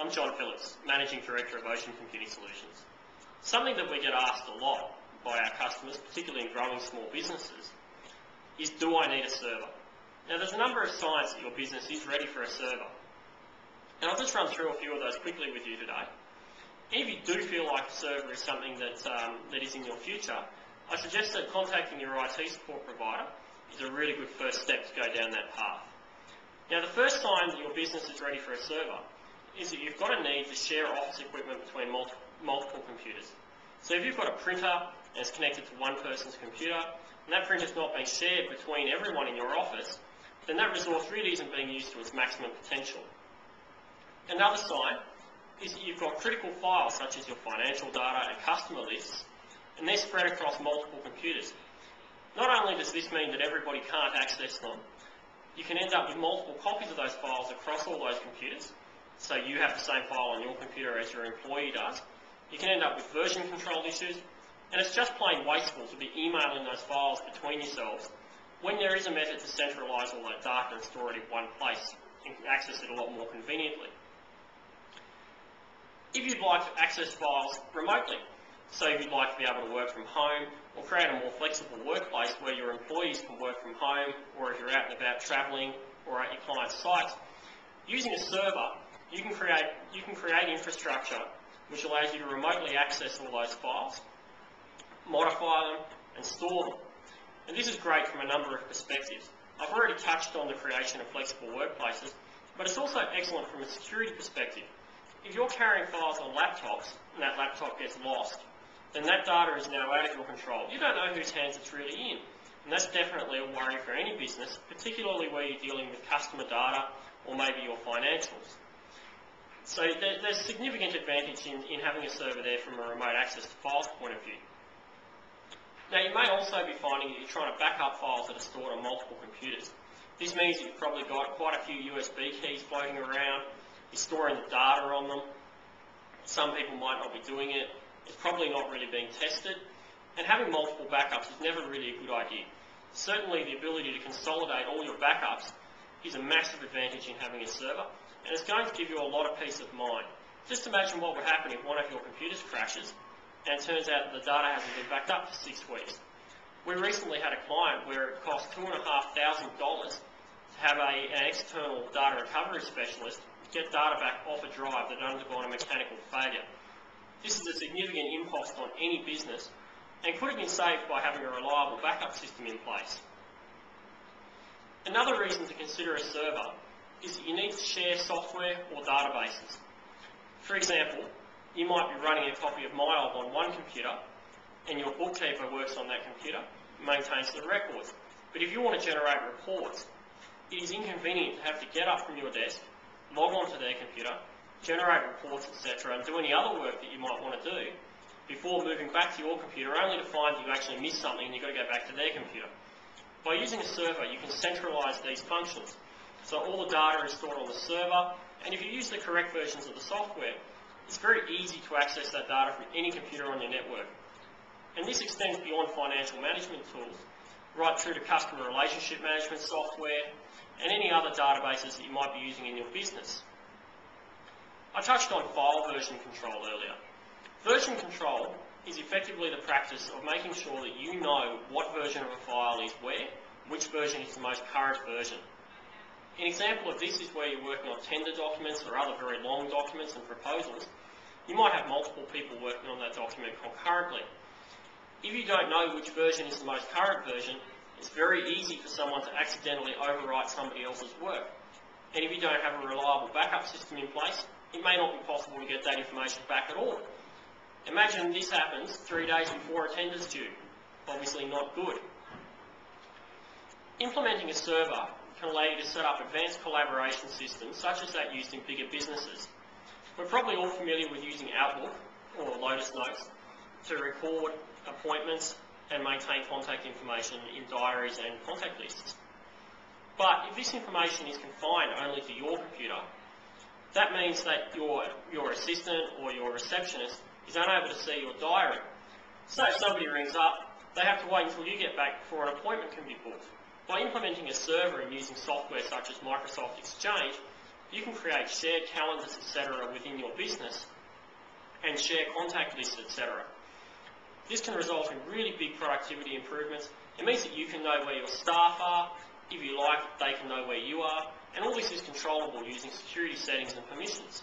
I'm John Phillips, Managing Director of Ocean Computing Solutions. Something that we get asked a lot by our customers, particularly in growing small businesses, is do I need a server? Now there's a number of signs that your business is ready for a server. And I'll just run through a few of those quickly with you today. If you do feel like a server is something that is in your future, I suggest that contacting your IT support provider is a really good first step to go down that path. Now the first sign that your business is ready for a server is that you've got a need to share office equipment between multiple computers. So if you've got a printer and it's connected to one person's computer, and that printer's not being shared between everyone in your office, then that resource really isn't being used to its maximum potential. Another sign is that you've got critical files such as your financial data and customer lists, and they're spread across multiple computers. Not only does this mean that everybody can't access them, you can end up with multiple copies of those files across all those computers. So you have the same file on your computer as your employee does. You can end up with version control issues, and it's just plain wasteful to be emailing those files between yourselves when there is a method to centralise all that data and store it in one place and access it a lot more conveniently. If you'd like to access files remotely, so if you'd like to be able to work from home or create a more flexible workplace where your employees can work from home, or if you're out and about travelling or at your client's sites, using a server, you can create infrastructure which allows you to remotely access all those files, modify them and store them. And this is great from a number of perspectives. I've already touched on the creation of flexible workplaces, but it's also excellent from a security perspective. If you're carrying files on laptops and that laptop gets lost, then that data is now out of your control. You don't know whose hands it's really in. And that's definitely a worry for any business, particularly where you're dealing with customer data or maybe your financials. So there's significant advantage in having a server there from a remote access to files point of view. Now you may also be finding that you're trying to back up files that are stored on multiple computers. This means that you've probably got quite a few USB keys floating around. You're storing the data on them. Some people might not be doing it. It's probably not really being tested. And having multiple backups is never really a good idea. Certainly the ability to consolidate all your backups is a massive advantage in having a server, and it's going to give you a lot of peace of mind. Just imagine what would happen if one of your computers crashes and it turns out that the data hasn't been backed up for 6 weeks. We recently had a client where it cost $2,500 to have an external data recovery specialist get data back off a drive that had undergone a mechanical failure. This is a significant impost on any business and could have been saved by having a reliable backup system in place. Another reason to consider a server is that you need to share software or databases. For example, you might be running a copy of MyOb on one computer and your bookkeeper works on that computer, maintains the records. But if you want to generate reports, it is inconvenient to have to get up from your desk, log onto their computer, generate reports, etc., and do any other work that you might want to do before moving back to your computer, only to find that you actually missed something and you've got to go back to their computer. By using a server, you can centralise these functions. So all the data is stored on the server, and if you use the correct versions of the software, it's very easy to access that data from any computer on your network. And this extends beyond financial management tools, right through to customer relationship management software, and any other databases that you might be using in your business. I touched on file version control earlier. Version control is effectively the practice of making sure that you know what version of a file is where, which version is the most current version. An example of this is where you're working on tender documents or other very long documents and proposals. You might have multiple people working on that document concurrently. If you don't know which version is the most current version, it's very easy for someone to accidentally overwrite somebody else's work. And if you don't have a reliable backup system in place, it may not be possible to get that information back at all. Imagine this happens 3 days before a tender's due. Obviously not good. Implementing a server can allow you to set up advanced collaboration systems such as that used in bigger businesses. We're probably all familiar with using Outlook or Lotus Notes to record appointments and maintain contact information in diaries and contact lists. But if this information is confined only to your computer, that means that your assistant or your receptionist is unable to see your diary. So if somebody rings up, they have to wait until you get back before an appointment can be booked. By implementing a server and using software such as Microsoft Exchange, you can create shared calendars, etc. within your business and share contact lists, etc. This can result in really big productivity improvements. It means that you can know where your staff are, if you like, they can know where you are, and all this is controllable using security settings and permissions.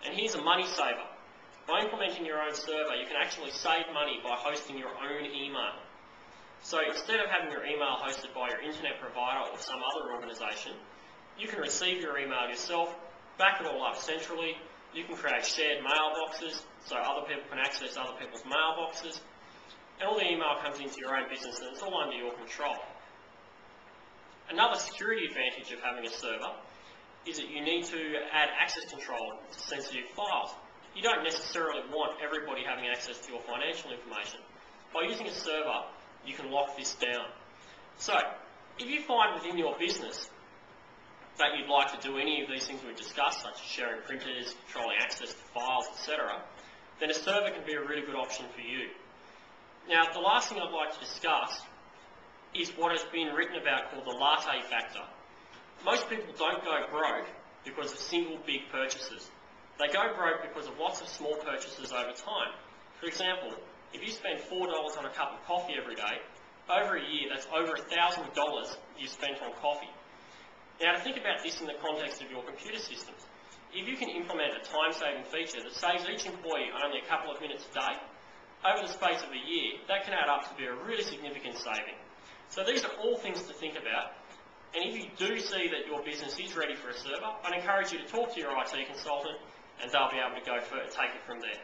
And here's a money saver. By implementing your own server, you can actually save money by hosting your own email. So instead of having your email hosted by your internet provider or some other organisation, you can receive your email yourself, back it all up centrally. You can create shared mailboxes so other people can access other people's mailboxes, and all the email comes into your own business and it's all under your control. Another security advantage of having a server is that you need to add access control to sensitive files. You don't necessarily want everybody having access to your financial information. By using a server, you can lock this down. So, if you find within your business that you'd like to do any of these things we've discussed, such as sharing printers, controlling access to files, etc., then a server can be a really good option for you. Now, the last thing I'd like to discuss is what has been written about called the latte factor. Most people don't go broke because of single big purchases. They go broke because of lots of small purchases over time. For example, if you spend $4 on a cup of coffee every day, over a year that's over $1,000 you spent on coffee. Now, to think about this in the context of your computer systems, if you can implement a time-saving feature that saves each employee only a couple of minutes a day, over the space of a year, that can add up to be a really significant saving. So these are all things to think about. And if you do see that your business is ready for a server, I'd encourage you to talk to your IT consultant and they'll be able to take it from there.